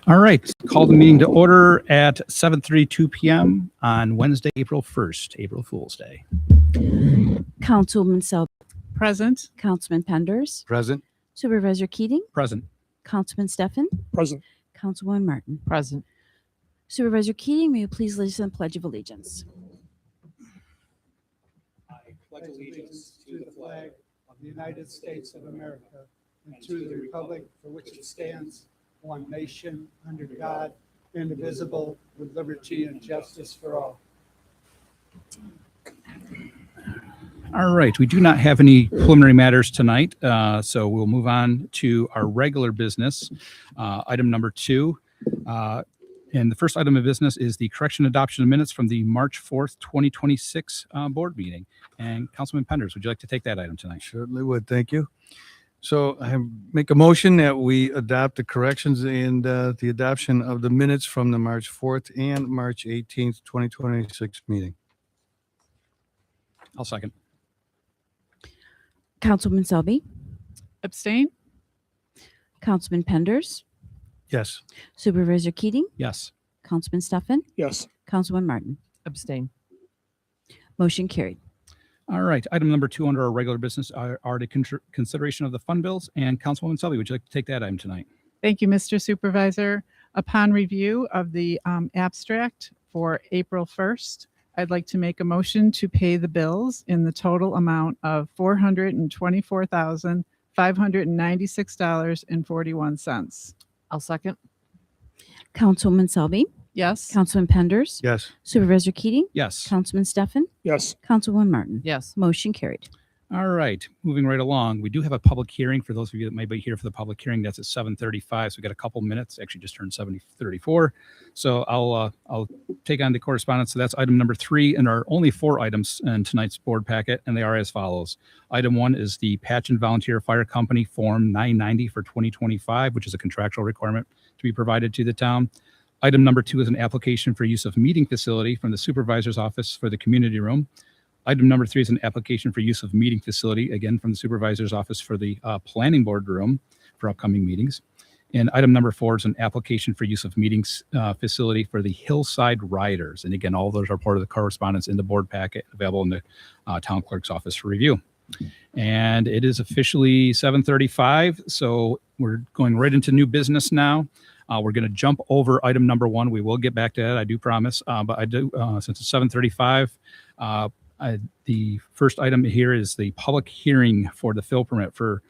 All right. Call the meeting to order at 7:32 p.m. on Wednesday, April 1st, April Fool's Day. Councilwoman Selby. Present. Councilman Penders. Present. Supervisor Keating. Present. Councilman Steffen. Present. Councilwoman Martin. Present. Supervisor Keating, may you please lead us in the Pledge of Allegiance? I pledge allegiance to the flag of the United States of America and to the republic for which it stands, one nation, under God, indivisible, with liberty and justice for all. All right. We do not have any preliminary matters tonight, so we'll move on to our regular business. Item number 2. And the first item of business is the correction adoption of minutes from the March 4th, 2026 board meeting. And Councilman Penders, would you like to take that item tonight? Certainly would. Thank you. So I make a motion that we adopt the corrections and the adoption of the minutes from the March 4th and March 18th, 2026 meeting. I'll second. Councilwoman Selby. Abstain. Councilman Penders. Yes. Supervisor Keating. Yes. Councilman Steffen. Yes. Councilwoman Martin. Abstain. Motion carried. All right. Item number 2 under our regular business are the consideration of the fund bills. And Councilwoman Selby, would you like to take that item tonight? Thank you, Mr. Supervisor. Upon review of the abstract for April 1st, I'd like to make a motion to pay the bills in the total amount of $424,596.41. I'll second. Councilwoman Selby. Yes. Councilman Penders. Yes. Supervisor Keating. Yes. Councilman Steffen. Yes. Councilwoman Martin. Yes. Motion carried. All right, moving right along. We do have a public hearing for those of you that might be here for the public hearing. That's at 7:35. So we got a couple minutes. Actually, just turned 7:34. So I'll take on the correspondence. So that's item number 3, and there are only 4 items in tonight's board packet, and they are as follows. Item 1 is the Patchen Volunteer Fire Company Form 990 for 2025, which is a contractual requirement to be provided to the town. Item number 2 is an application for use of meeting facility from the supervisor's office for the community room. Item number 3 is an application for use of meeting facility, again, from the supervisor's office for the planning board room for upcoming meetings. And item number 4 is an application for use of meetings facility for the Hillside Riders. And again, all of those are part of the correspondence in the board packet available in the town clerk's office for review. And it is officially 7:35, so we're going right into new business now. We're going to jump over item number 1. We will get back to that, I do promise. But I do, since it's 7:35, the first item here is the public hearing for the fill permit for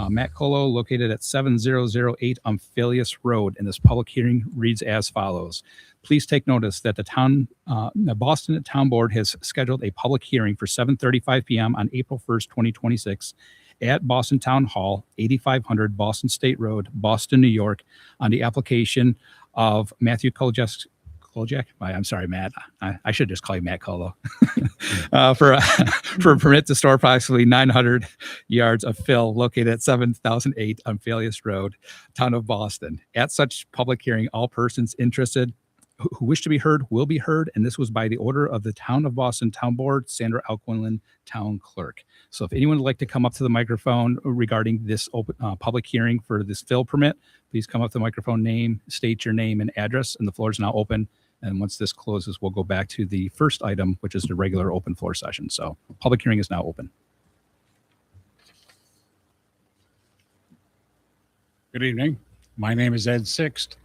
Matt Colo, located at 7008 Omphalius Road. And this public hearing reads as follows. Please take notice that the Boston Town Board has scheduled a public hearing for 7:35 p.m. on April 1st, 2026 at Boston Town Hall, 8500 Boston State Road, Boston, New York, on the application of Matthew Koljack. I'm sorry, Matt. I should just call you Matt Colo. For a permit to store approximately 900 yards of fill located at 7008 Omphalius Road, Town of Boston. At such public hearing, all persons interested who wish to be heard will be heard, and this was by the order of the Town of Boston Town Board, Sandra Alquinlan, Town Clerk. So if anyone would like to come up to the microphone regarding this open public hearing for this fill permit, please come up to the microphone, state your name and address, and the floor is now open. And once this closes, we'll go back to the first item, which is the regular open floor session. So public hearing is now open. Good evening. My name is Ed Sixt,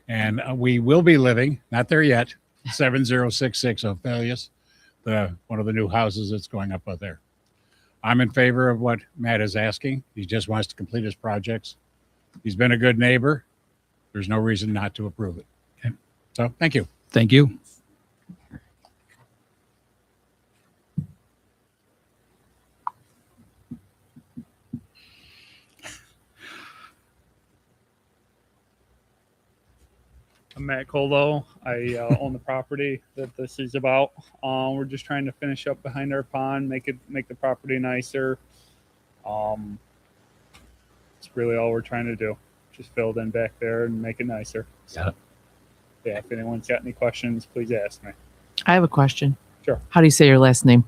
and we will be living, not there yet, 7066 Omphalius, one of the new houses that's going up out there. I'm in favor of what Matt is asking. He just wants to complete his projects. He's been a good neighbor. There's no reason not to approve it. Okay. So thank you. Thank you. I'm Matt Colo. I own the property that this is about. We're just trying to finish up behind our pond, make the property nicer. It's really all we're trying to do. Just fill it in back there and make it nicer. So, yeah, if anyone's got any questions, please ask me. I have a question. Sure. How do you say your last name?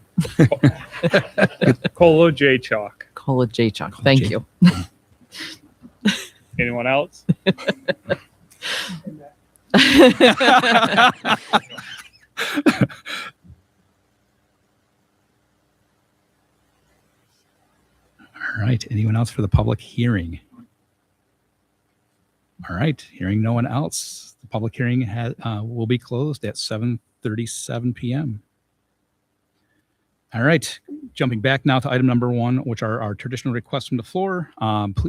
Colo J Chalk. Cola J. Chuck. Thank you. Anyone else? All right. Anyone else for the public hearing? All right. Hearing no one else, the public hearing will be closed at 7:37 p.m. All right. Jumping back now to item number 1, which are our traditional requests from the floor.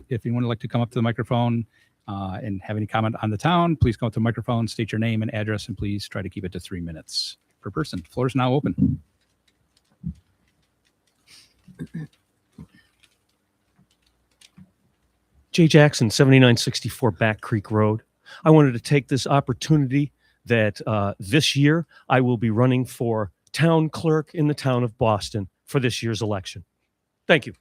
If anyone would like to come up to the microphone and have any comment on the town, please come up to the microphone, state your name and address, and please try to keep it to 3 minutes per person. The floor is now open. Jay Jackson, 7964 Back Creek Road. I wanted to take this opportunity that this year I will be running for town clerk in the town of Boston for this year's election. Thank you.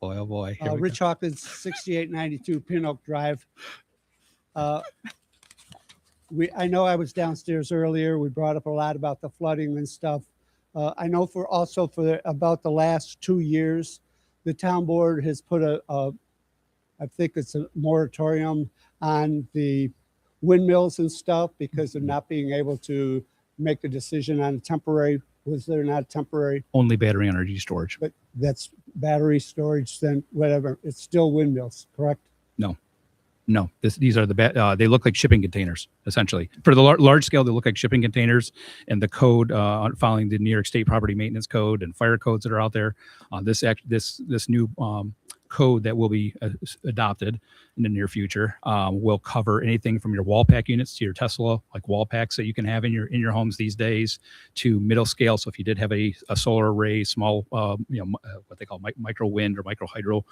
Boy, oh boy. Here we Rich Hawkins, 6892 Pin Oak Drive. I know I was downstairs earlier. We brought up a lot about the flooding and stuff. I know for about the last 2 years, the town board has put I think it's a moratorium on the windmills and stuff because of not being able to make a decision on was there not temporary, only battery energy storage. but that's battery storage, then whatever. It's still windmills, correct? No, these are they look like shipping containers, essentially. For the large scale, they look like shipping containers, and the code following the New York State Property Maintenance Code and fire codes that are out there. This new code that will be adopted in the near future will cover anything from your wall pack units to your Tesla, like wall packs that you can have in your homes these days, to middle scale. So if you did have a solar array, small, what they call micro wind or micro hydro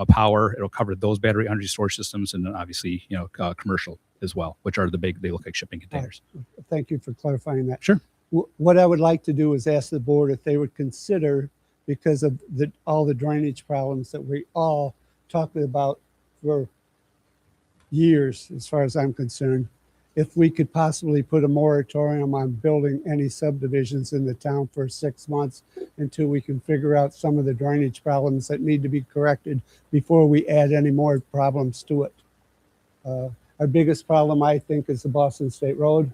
power, it'll cover those battery energy storage systems, and then obviously commercial as well, which are they look like shipping containers. Thank you for clarifying that. Sure. What I would like to do is ask the board if they would consider, because of all the drainage problems that we all talked about for years, as far as I'm concerned, if we could possibly put a moratorium on building any subdivisions in the town for 6 months until we can figure out some of the drainage problems that need to be corrected before we add any more problems to it. Our biggest problem, I think, is the Boston State Road.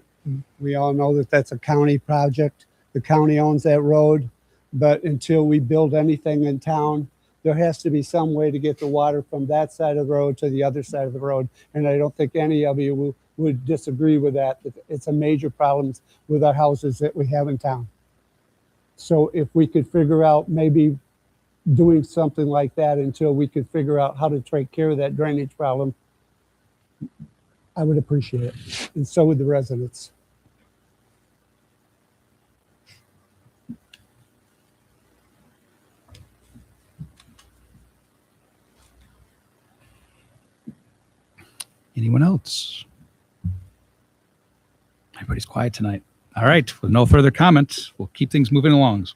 We all know that that's a county project. The county owns that road. But until we build anything in town, there has to be some way to get the water from that side of the road to the other side of the road. And I don't think any of you would disagree with that. It's a major problem with our houses that we have in town. So if we could figure out maybe doing something like that until we could figure out how to take care of that drainage problem, I would appreciate it. And so would the residents. Anyone else? Everybody's quiet tonight. All right, with no further comments, we'll keep things moving along.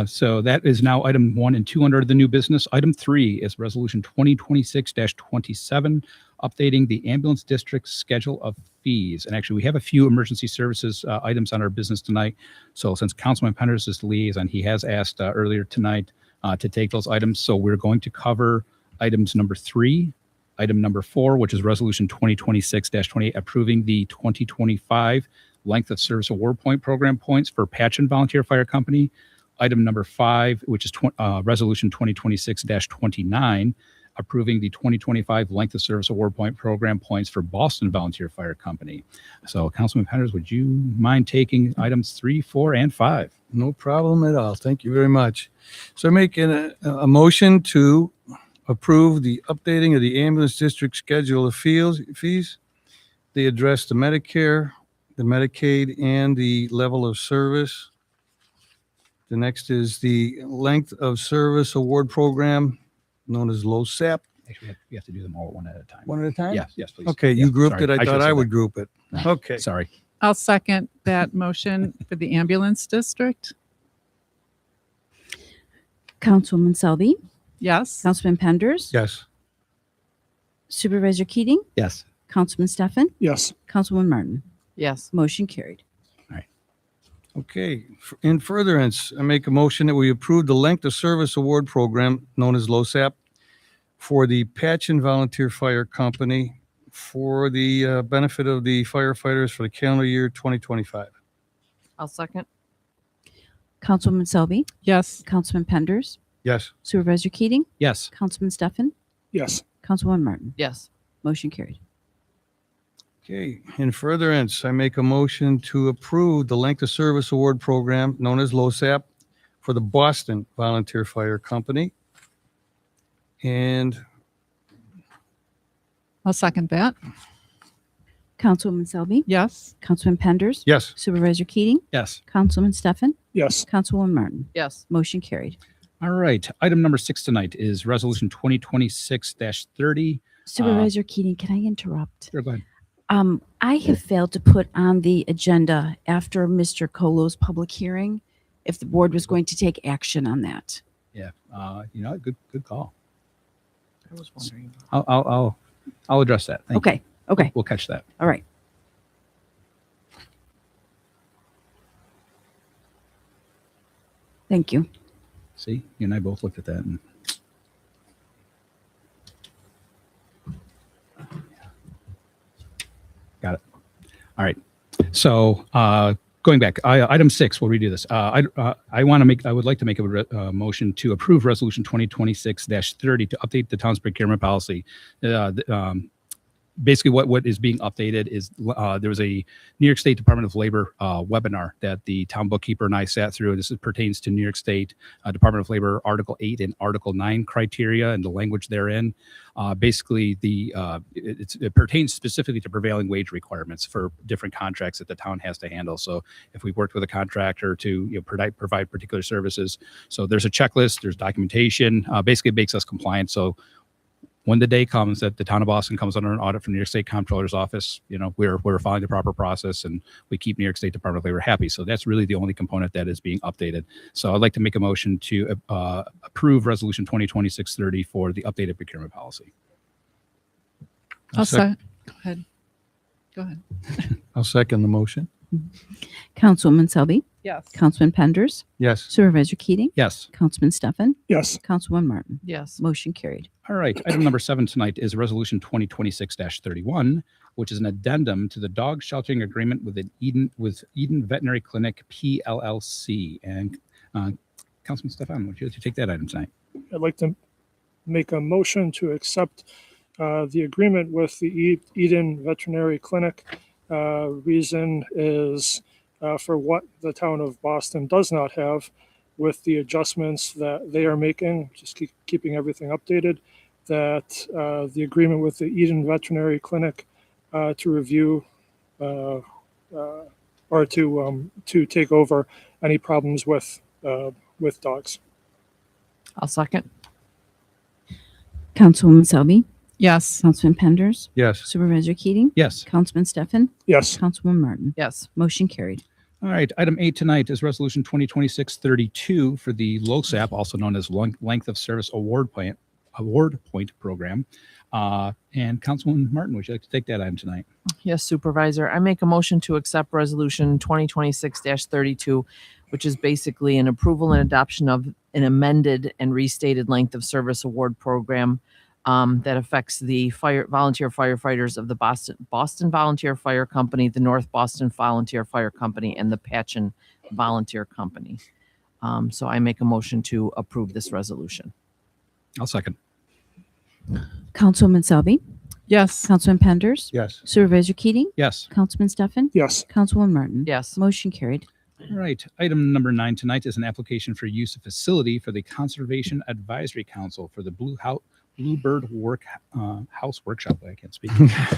So that is now item 1 and 2 under the new business. Item 3 is resolution 2026-27, updating the ambulance district's schedule of fees. And actually, we have a few emergency services items on our business tonight. So since Councilman Penders is the liaison, he has asked earlier tonight to take those items. So we're going to cover items number 3, item number 4, which is resolution 2026-28, approving the 2025 length of service award point program points for Patchen Volunteer Fire Company. Item number 5, which is resolution 2026-29, approving the 2025 length of service award point program points for Boston Volunteer Fire Company. So Councilman Penders, would you mind taking items 3, 4, and 5? No problem at all. Thank you very much. So I'm making a motion to approve the updating of the ambulance district schedule of fees. They address the Medicare, the Medicaid, and the level of service. The next is the length of service award program, known as LoSAP. Actually, we have to do them all one at a time. One at a time? Yes, please. Okay, Yeah, you grouped sorry. it. I should thought have I said would that. group it. Okay. Sorry. I'll second that motion for the ambulance district. Councilwoman Selby, Yes. Councilman Penders, Yes. Supervisor Keating, Yes. Councilman Stefan, Yes. Councilwoman Martin. Yes. Motion carried. Okay, in furtherance, I make a motion that we approve the length of service award program known as LoSAP for the Patchen Volunteer Fire Company for the benefit of the firefighters for the calendar year 2025. I'll second. Councilwoman Selby, Yes. Councilman Penders, Yes. Supervisor Keating, Yes. Councilman Stefan, Yes. Councilwoman Martin. Yes. Motion carried. Okay, in furtherance, I make a motion to approve the length of service award program known as LoSAP for the Boston Volunteer Fire Company. And I'll second that. Councilwoman Selby, Yes. Councilman Penders, yes, Supervisor Keating, Yes. Councilman Stefan, Yes. Councilwoman Martin. Yes. Motion carried. All right. Item number 6 tonight is Resolution 2026-30. Supervisor Keating, can I interrupt? Sure, go ahead. I have failed to put on the agenda after Mr. Colo's public hearing if the board was going to take action on that. Yeah. Good call. I was wondering. I'll address that. Thank you. Okay. Okay. We'll catch that. All right. Thank you. See, you and I both looked at that and got it. All right. So going back, item 6, we'll redo this. I would like to make a motion to approve Resolution 2026-30 to update the town's procurement policy. Basically what is being updated is there was a New York State Department of Labor webinar that the town bookkeeper and I sat through. This pertains to New York State Department of Labor Article 8 and Article 9 criteria and the language therein. Basically, it pertains specifically to prevailing wage requirements for different contracts that the town has to handle. So if we've worked with a contractor to provide particular services, so there's a checklist, there's documentation. Basically, it makes us compliant. So when the day comes that the town of Boston comes under an audit from the New York State Comptroller's office, we're following the proper process and we keep New York State Department of Labor happy. So that's really the only component that is being updated. So I'd like to make a motion to approve Resolution 2026-30 for the updated procurement policy. I'll second. Go ahead. Go ahead. I'll second the motion. Councilwoman Selby, Yes. Councilman Penders, Yes. Supervisor Keating, Yes. Councilman Stefan, Yes. Councilwoman Martin. Yes. Motion carried. All right. Item number 7 tonight is Resolution 2026-31, which is an addendum to the dog sheltering agreement with Eden Veterinary Clinic PLLC. And Councilman Stefan, would you like to take that item tonight? I'd like to make a motion to accept the agreement with the Eden Veterinary Clinic. Reason is for what the town of Boston does not have with the adjustments that they are making, just keeping everything updated, that the agreement with the Eden Veterinary Clinic to review or to take over any problems with dogs. I'll second. Councilwoman Selby, Yes. Councilman Penders, Yes. Supervisor Keating, Yes. Councilman Stefan, Yes. Councilwoman Martin. Yes. Motion carried. All right. Item 8 tonight is Resolution 2026-32 for the LoSAP, also known as Length of Service Award Point Program. And Councilwoman Martin, would you like to take that item tonight? Yes, Supervisor. I make a motion to accept Resolution 2026-32, which is basically an approval and adoption of an amended and restated length of service award program that affects the volunteer firefighters of the Boston Volunteer Fire Company, the North Boston Volunteer Fire Company, and the Patchen Volunteer Company. So I make a motion to approve this resolution. I'll second. Councilwoman Selby, Yes. Councilman Penders, Yes. Supervisor Keating, Yes. Councilman Stefan, Yes. Councilwoman Martin. Yes. Motion carried. All right. Item number 9 tonight is an application for use of facility for the Conservation Advisory Council for the Bluebird House Workshop. I can't speak.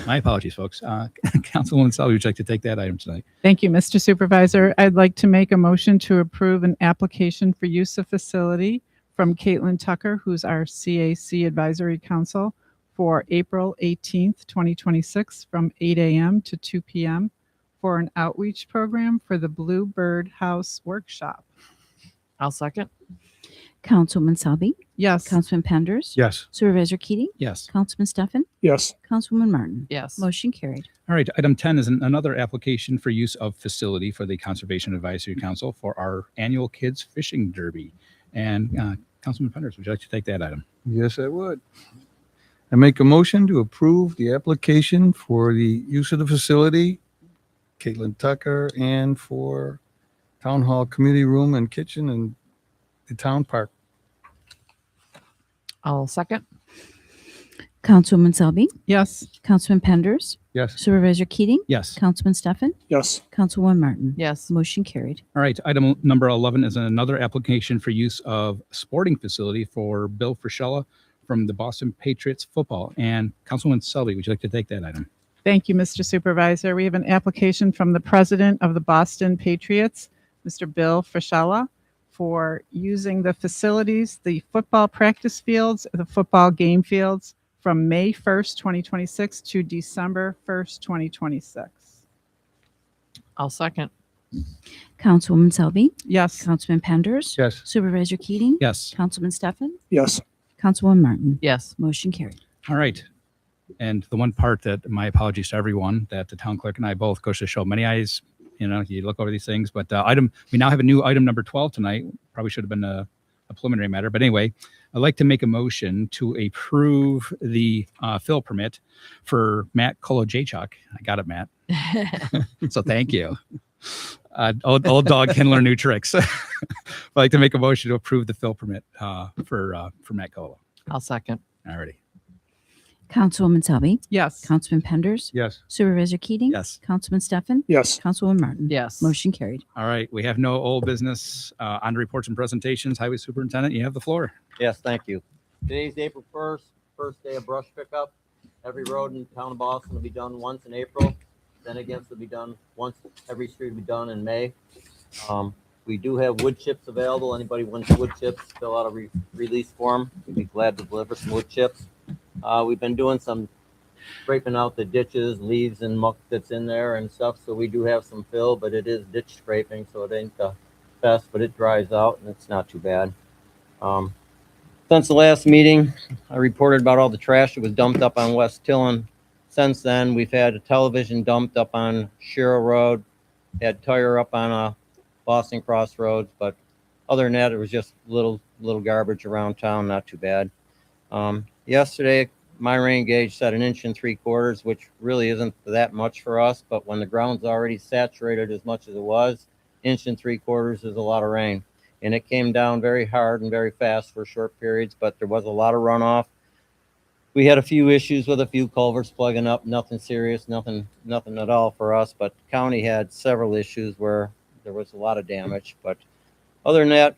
My apologies, folks. Councilwoman Selby, would you like to take that item tonight? Thank you, Mr. Supervisor. I'd like to make a motion to approve an application for use of facility from Caitlin Tucker, who's our CAC Advisory Council, for April 18th, 2026, from 8 a.m. to 2 p.m. for an outreach program for the Bluebird House Workshop. I'll second. Councilwoman Selby, Yes. Councilman Penders, Yes. Supervisor Keating, Yes. Councilman Stefan, Yes. Councilwoman Martin. Yes. Motion carried. All right, item 10 is another application for use of facility for the Conservation Advisory Council for our annual Kids Fishing Derby. And Councilman Penders, would you like to take that item? Yes, I would. I make a motion to approve the application for the use of the facility, Caitlin Tucker, and for Town Hall Community Room and Kitchen and the Town Park. I'll second. Councilwoman Selby, Yes. Councilman Penders, Yes. Supervisor Keating, Yes. Councilman Stefan, Yes. Councilwoman Martin. Yes. Motion carried. All right, item number 11 is another application for use of sporting facility for Bill Frischella from the Boston Patriots football. And Councilwoman Selby, would you like to take that item? Thank you, Mr. Supervisor. We have an application from the president of the Boston Patriots, Mr. Bill Frischella, for using the facilities, the football practice fields, the football game fields from May 1st, 2026 to December 1st, 2026. I'll second. Councilwoman Selby, Yes. Councilman Penders, Yes. Supervisor Keating, Yes. Councilman Stefan, Yes. Councilwoman Martin. Yes. Motion carried. All right. And the one part that, my apologies to everyone, that the town clerk and I both goes to show many eyes. You know, you look over these things, but we now have a new item number 12 tonight. Probably should have been a preliminary matter, but anyway, I'd like to make a motion to approve the fill permit for Matt Kolojachuk. I got it, Matt. So thank you. Old dog can learn new tricks. I'd like to make a motion to approve the fill permit for Matt Colo. I'll second. Alrighty. Councilwoman Selby, Yes. Councilman Penders, Yes. Supervisor Keating, Yes. Councilman Stefan, Yes. Councilwoman Martin. Yes. Motion carried. All right. We have no old business on to reports and presentations. Highway Superintendent, you have the floor. Yes, thank you. Today's April 1st, first day of brush pickup. Every road in town of Boston will be done once in April. Then again, it'll be done once, every street will be done in May. We do have wood chips available. Anybody wants wood chips, fill out a release form. We'd be glad to deliver some wood chips. We've been doing some scraping out the ditches, leaves and muck that's in there and stuff. So we do have some fill, but it is ditch scraping. So it ain't the best, but it dries out and it's not too bad. Since the last meeting, I reported about all the trash that was dumped up on West Tillin. Since then, we've had a television dumped up on Sherrill Road, had tire up on Boston Crossroads, but other than that, it was just little garbage around town, not too bad. Yesterday, my rain gauge said 1 3/4 inches, which really isn't that much for us, but when the ground's already saturated as much as it was, 1 3/4 inches is a lot of rain. And it came down very hard and very fast for short periods, but there was a lot of runoff. We had a few issues with a few culverts plugging up, nothing serious, nothing at all for us, but the county had several issues where there was a lot of damage. But other than that, a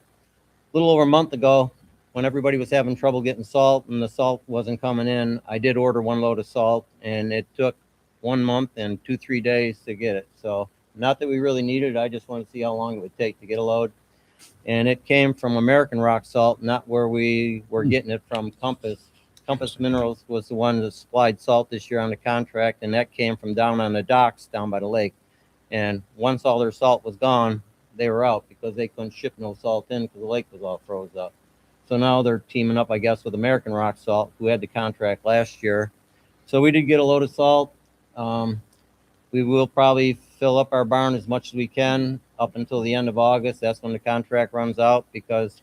little over a month ago, when everybody was having trouble getting salt and the salt wasn't coming in, I did order 1 load of salt, and it took 1 month and 2-3 days to get it. So not that we really needed it, I just wanted to see how long it would take to get a load. And it came from American Rock Salt, not where we were getting it from Compass. Compass Minerals was the one that supplied salt this year on the contract, and that came from down on the docks down by the lake. And once all their salt was gone, they were out because they couldn't ship no salt in because the lake was all froze up. So now they're teaming up, I guess, with American Rock Salt, who had the contract last year. So we did get a load of salt. We will probably fill up our barn as much as we can up until the end of August. That's when the contract runs out, because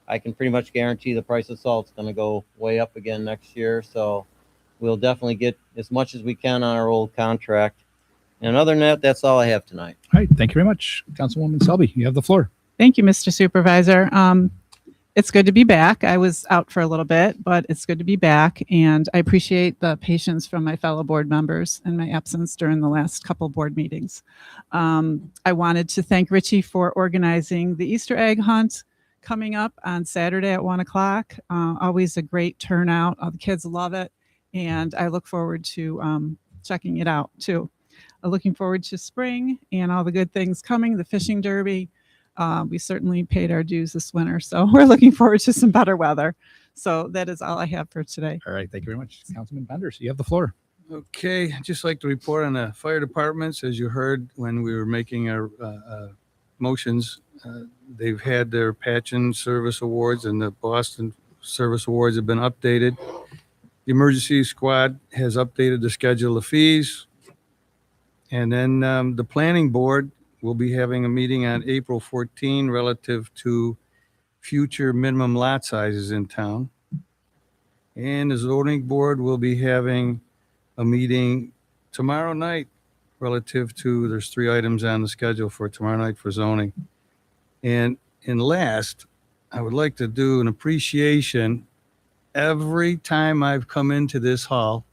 I can pretty much guarantee the price of salt is going to go way up again next year. So we'll definitely get as much as we can on our old contract. And other than that, that's all I have tonight. All right. Thank you very much. Councilwoman Selby, you have the floor. Thank you, Mr. Supervisor. It's good to be back. I was out for a little bit, but it's good to be back. And I appreciate the patience from my fellow board members in my absence during the last couple board meetings. I wanted to thank Richie for organizing the Easter egg hunt coming up on Saturday at 1 o'clock. Always a great turnout. The kids love it. And I look forward to checking it out too. Looking forward to spring and all the good things coming, the fishing derby. We certainly paid our dues this winter, so we're looking forward to some better weather. So that is all I have for today. All right. Thank you very much. Councilman Penders, you have the floor. Okay, I'd just like to report on the fire departments. As you heard when we were making our motions. They've had their Patchen Service Awards and the Boston Service Awards have been updated. The Emergency Squad has updated the schedule of fees. And then the Planning Board will be having a meeting on April 14 relative to future minimum lot sizes in town. And the Zoning Board will be having a meeting tomorrow night relative to, there's 3 items on the schedule for tomorrow night for zoning. And last, I would like to do an appreciation. Every time I've come into this hall,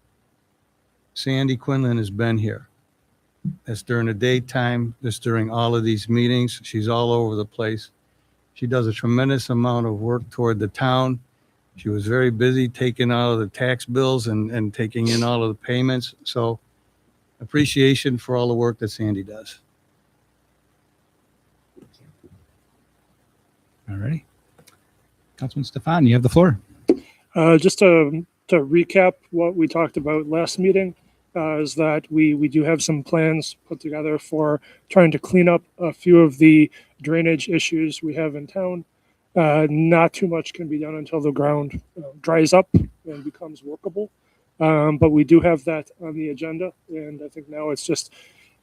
Sandy Quinlan has been here. That's during the daytime, that's during all of these meetings. She's all over the place. She does a tremendous amount of work toward the town. She was very busy taking all of the tax bills and taking in all of the payments. So appreciation for all the work that Sandy does. All righty. Councilman Stefan, you have the floor. Just to recap what we talked about last meeting, is that we do have some plans put together for trying to clean up a few of the drainage issues we have in town. Not too much can be done until the ground dries up and becomes workable. But we do have that on the agenda. And I think now it's just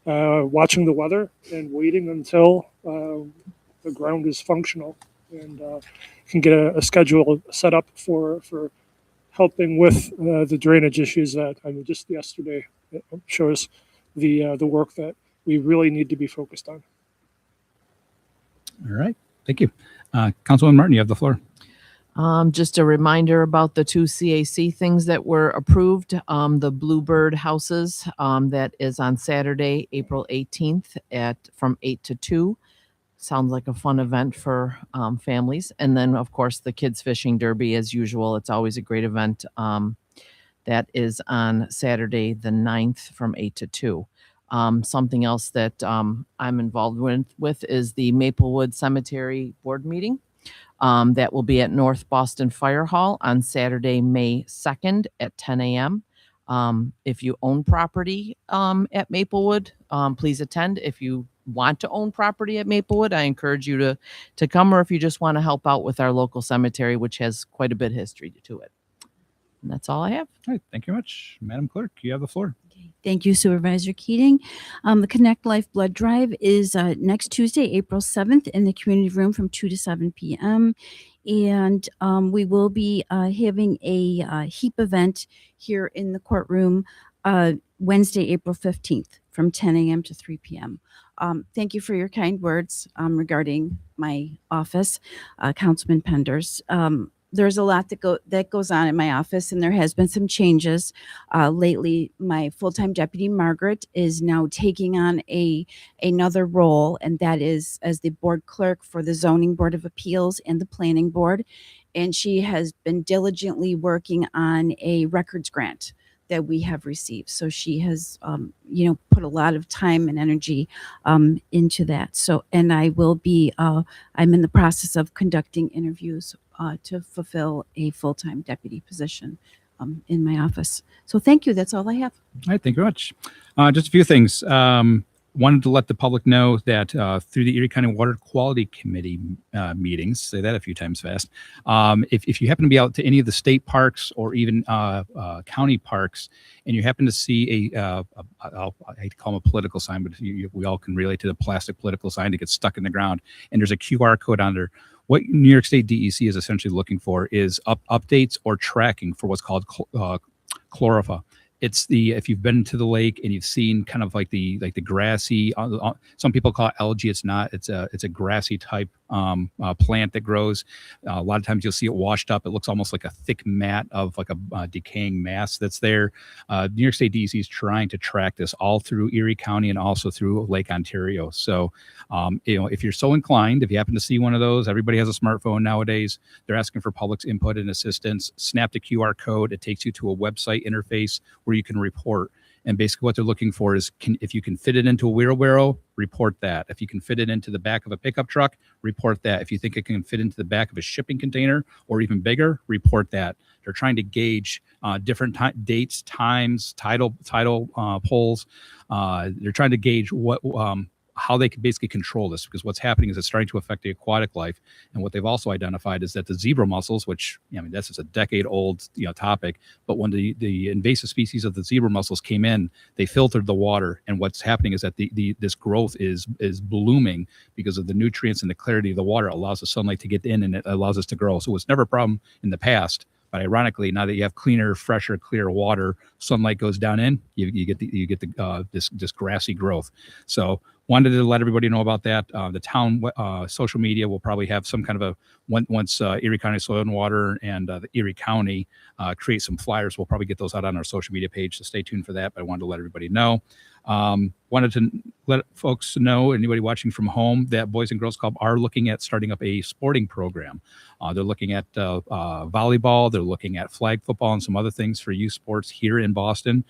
watching the weather and waiting until the ground is functional and can get a schedule set up for helping with the drainage issues that, I mean, just yesterday it shows the work that we really need to be focused on. All right. Thank you. Councilman Martin, you have the floor. Just a reminder about the 2 CAC things that were approved. The Bluebird houses, that is on Saturday, April 18th from 8 to 2. Sounds like a fun event for families. And then, of course, the Kids Fishing Derby, as usual. It's always a great event. That is on Saturday, the 9th from 8 to 2. Something else that I'm involved with is the Maplewood Cemetery Board meeting. That will be at North Boston Fire Hall on Saturday, May 2nd at 10 a.m. If you own property at Maplewood, please attend. If you want to own property at Maplewood, I encourage you to come, or if you just want to help out with our local cemetery, which has quite a bit of history to it. And that's all I have. All right. Thank you very much. Madam Clerk, you have the floor. Thank you, Supervisor Keating. The Connect Life Blood Drive is next Tuesday, April 7th in the community room from 2 to 7 p.m. And we will be having a HEAP event here in the courtroom Wednesday, April 15th from 10 a.m. to 3 p.m. Thank you for your kind words regarding my office, Councilman Penders. There's a lot that goes on in my office, and there has been some changes lately. My full-time deputy Margaret is now taking on another role, and that is as the board clerk for the Zoning Board of Appeals and the Planning Board. And she has been diligently working on a records grant that we have received. So she has, put a lot of time and energy into that. So, and I will be, I'm in the process of conducting interviews to fulfill a full-time deputy position in my office. So thank you. That's all I have. All right. Thank you very much. Just a few things. Wanted to let the public know that through the Erie County Water Quality Committee meetings, say that a few times fast, if you happen to be out to any of the state parks or even county parks, and you happen to see I hate to call them a political sign, but we all can relate to the plastic political sign that gets stuck in the ground, and there's a QR code on there. What New York State DEC is essentially looking for is updates or tracking for what's called chlorophyll. It's if you've been to the lake and you've seen kind of like the grassy, some people call it algae. It's not. It's a grassy type plant that grows. A lot of times you'll see it washed up. It looks almost like a thick mat of like a decaying mass that's there. New York State DEC is trying to track this all through Erie County and also through Lake Ontario. So, if you're so inclined, if you happen to see one of those, everybody has a smartphone nowadays. They're asking for public's input and assistance. Snap the QR code. It takes you to a website interface where you can report. And basically what they're looking for is if you can fit it into a wheelbarrow, report that. If you can fit it into the back of a pickup truck, report that. If you think it can fit into the back of a shipping container or even bigger, report that. They're trying to gauge different dates, times, tidal poles. They're trying to gauge what how they can basically control this, because what's happening is it's starting to affect the aquatic life. And what they've also identified is that the zebra mussels, which, I mean, that's just a decade old, topic, but when the invasive species of the zebra mussels came in, they filtered the water. And what's happening is that this growth is blooming because of the nutrients and the clarity of the water. It allows the sunlight to get in and it allows us to grow. So it's never a problem in the past. But ironically, now that you have cleaner, fresher, clear water, sunlight goes down in, you get this grassy growth. So wanted to let everybody know about that. The town social media will probably have some kind of once Erie County Soil and Water and the Erie County create some flyers. We'll probably get those out on our social media page. So stay tuned for that. But I wanted to let everybody know. Wanted to let folks know, anybody watching from home, that Boys and Girls Club are looking at starting up a sporting program. They're looking at volleyball. They're looking at flag football and some other things for youth sports here in Boston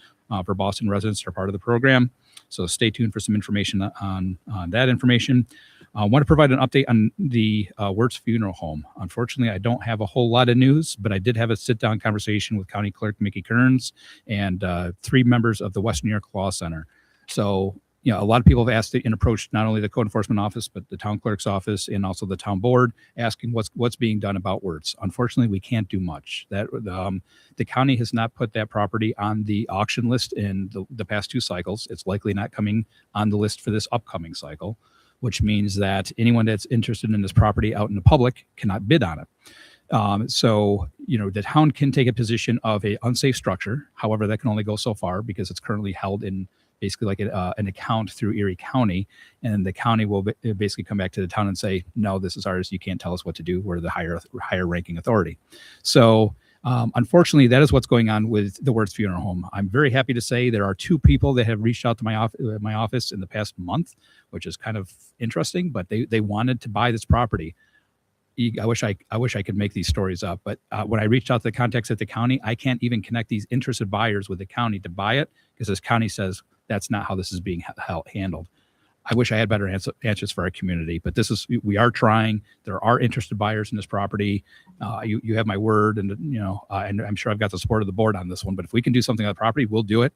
for Boston residents that are part of the program. So stay tuned for some information on that information. I want to provide an update on the Wirtz Funeral Home. Unfortunately, I don't have a whole lot of news, but I did have a sit-down conversation with County Clerk Mickey Kearns and 3 members of the Western New York Law Center. So, a lot of people have asked and approached not only the code enforcement office, but the town clerk's office and also the town board, asking what's being done about Wirtz. Unfortunately, we can't do much. That the county has not put that property on the auction list in the past 2 cycles. It's likely not coming on the list for this upcoming cycle, which means that anyone that's interested in this property out in the public cannot bid on it. So, the town can take a position of a unsafe structure. However, that can only go so far because it's currently held in basically like an account through Erie County, and the county will basically come back to the town and say, no, this is ours. You can't tell us what to do. We're the higher ranking authority. So unfortunately, that is what's going on with the Wirtz Funeral Home. I'm very happy to say there are 2 people that have reached out to my office in the past month, which is kind of interesting, but they wanted to buy this property. I wish I could make these stories up, but when I reached out to the contacts at the county, I can't even connect these interested buyers with the county to buy it because this county says that's not how this is being handled. I wish I had better answers for our community, but we are trying. There are interested buyers in this property. You have my word, and and I'm sure I've got the support of the board on this one. But if we can do something on the property, we'll do it.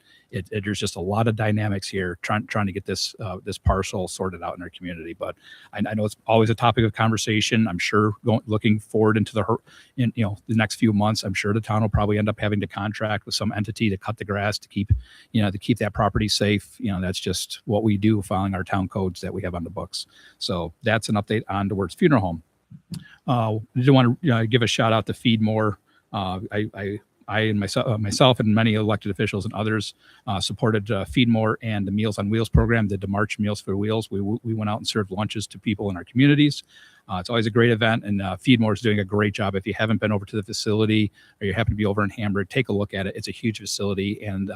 There's just a lot of dynamics here trying to get this parcel sorted out in our community. But I know it's always a topic of conversation. I'm sure looking forward into the next few months, I'm sure the town will probably end up having to contract with some entity to cut the grass to keep that property safe. That's just what we do, following our town codes that we have on the books. So that's an update on the Wirtz Funeral Home. I do want to give a shout out to Feed More. I and myself and many elected officials and others supported Feed More and the Meals on Wheels program, the March Meals for Wheels. We went out and served lunches to people in our communities. It's always a great event, and Feed More is doing a great job. If you haven't been over to the facility or you happen to be over in Hamburg, take a look at it. It's a huge facility, and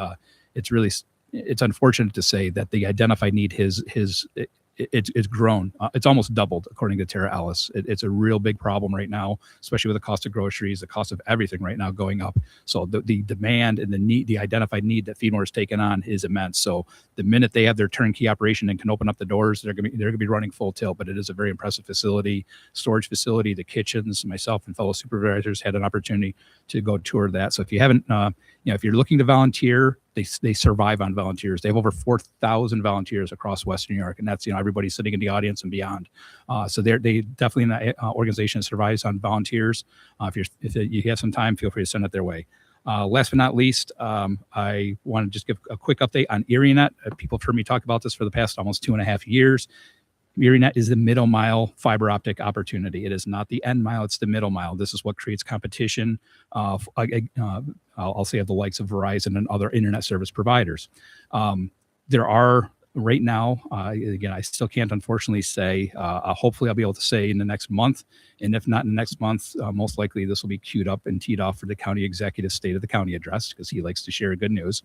it's unfortunate to say that the identified need it's grown. It's almost doubled, according to Tara Ellis. It's a real big problem right now, especially with the cost of groceries, the cost of everything right now going up. So the demand and the identified need that Feedmore has taken on is immense. So the minute they have their turnkey operation and can open up the doors, they're gonna be running full tilt. But it is a very impressive facility, storage facility. The kitchens, myself and fellow supervisors had an opportunity to go tour that. So if you haven't, if you're looking to volunteer, they survive on volunteers. They have over 4,000 volunteers across Western New York, and that's everybody sitting in the audience and beyond. So they definitely in that organization survives on volunteers. If you have some time, feel free to send it their way. Last but not least, I want to just give a quick update on ErieNet. People have heard me talk about this for the past almost 2.5 years. ErieNet is the middle mile fiber optic opportunity. It is not the end mile, it's the middle mile. This is what creates competition, I'll say, of the likes of Verizon and other internet service providers. There are right now, again, I still can't unfortunately say, hopefully I'll be able to say in the next month, and if not in the next month, most likely this will be queued up and teed off for the county executive state of the county address, because he likes to share good news.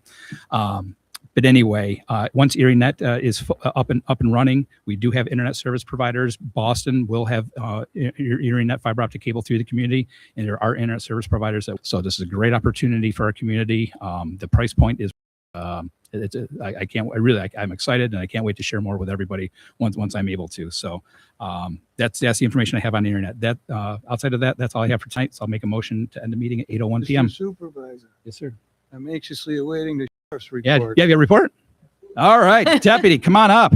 But anyway, once ErieNet is up and running, we do have internet service providers. Boston will have ErieNet fiber optic cable through the community, and there are internet service providers. So this is a great opportunity for our community. The price point is, I'm excited, and I can't wait to share more with everybody once I'm able to. So that's the information I have on the internet. That outside of that, that's all I have for tonight. So I'll make a motion to end the meeting at 8:01 p.m. Mr. Supervisor, Yes, sir. I'm anxiously awaiting the sheriff's Yeah, report. you have your report? All right, deputy, come on up.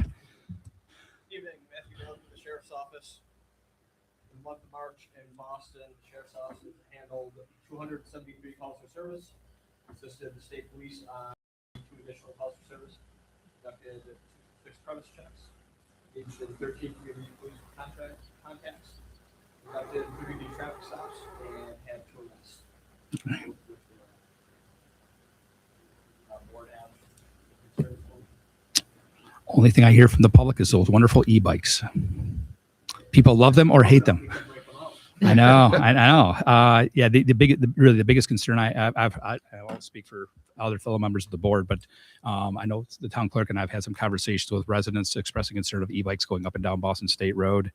Sheriff's Office. In the month of March in Boston, the Sheriff's Office handled 273 calls for service, assisted the state police on 2 additional calls for service, conducted 6 premise checks, engaged in 13 community police contacts, conducted 3D traffic stops, and had 2 arrests. Board have concerns for Only thing I hear from the public is those wonderful e-bikes. People love them or hate them. I know. Yeah, really the biggest concern I won't speak for other fellow members of the board, but I know the town clerk and I've had some conversations with residents expressing concern of e-bikes going up and down Boston State Road.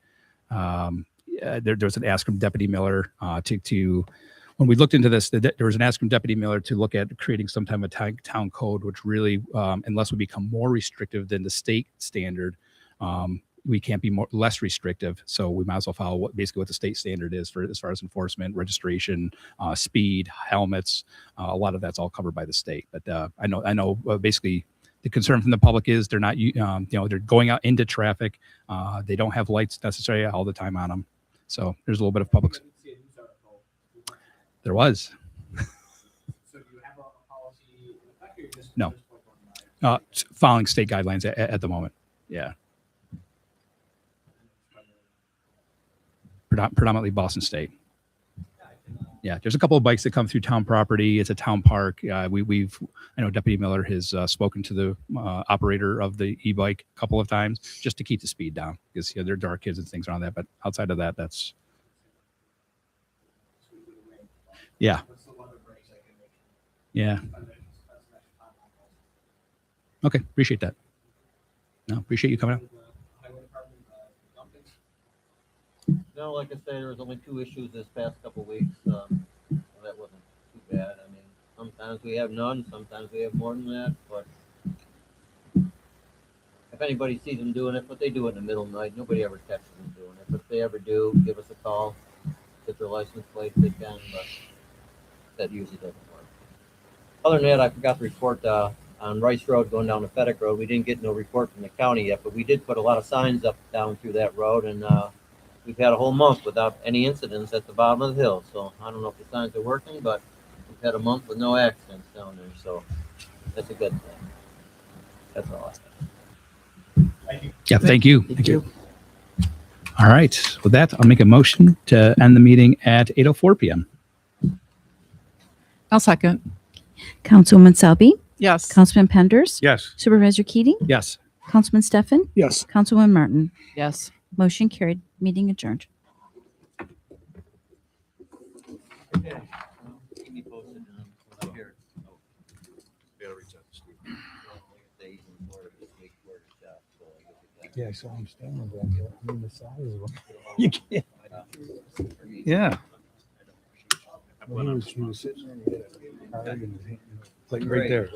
There was an ask from Deputy Miller to when we looked into this, there was an ask from Deputy Miller to look at creating some type of town code, which really, unless we become more restrictive than the state standard, we can't be less restrictive. So we might as well follow basically what the state standard is for as far as enforcement, registration, speed, helmets. A lot of that's all covered by the state. But I know basically the concern from the public is they're not, they're going out into traffic. They don't have lights necessarily all the time on them. So there's a little bit of public. There was. So do you have a policy in effect, or you just No. just going by? Following state guidelines at the moment. Yeah. Predominantly Boston State. Yeah, there's a couple of bikes that come through town property. It's a town park. I know Deputy Miller has spoken to the operator of the e-bike a couple of times just to keep the speed down because they're dark kids and things around that. But outside of that, that's yeah. Yeah. Okay, appreciate that. No, appreciate you coming out. No, like I say, there was only 2 issues this past couple of weeks. So that wasn't too bad. I mean, sometimes we have none, sometimes we have more than that. But if anybody sees them doing it, but they do it in the middle of the night, nobody ever catches them doing it. But if they ever do, give us a call. Get their license plate, they can, but that usually doesn't work. Other than that, I forgot to report on Rice Road going down to Fedek Road. We didn't get no report from the county yet, but we did put a lot of signs up down through that road, and we've had a whole month without any incidents at the bottom of the hill. So I don't know if the signs are working, but we've had a month with no accidents down there. So that's a good thing. That's all I have. Thank you. Yeah, thank you. Thank you. All right. With that, I'll make a motion to end the meeting at 8:04 p.m. I'll second. Councilwoman Selby, Yes. Councilman Penders, Yes. Supervisor Keating, Yes. Councilman Steffen, Yes. Councilwoman Martin. Yes. Motion carried. Meeting adjourned. Okay. Keep me posted when I'm here. Yeah, I saw him standing back there. I mean, the size of him. You can't. Yeah. Well, he was sitting there and he had a card in his hand, like right there.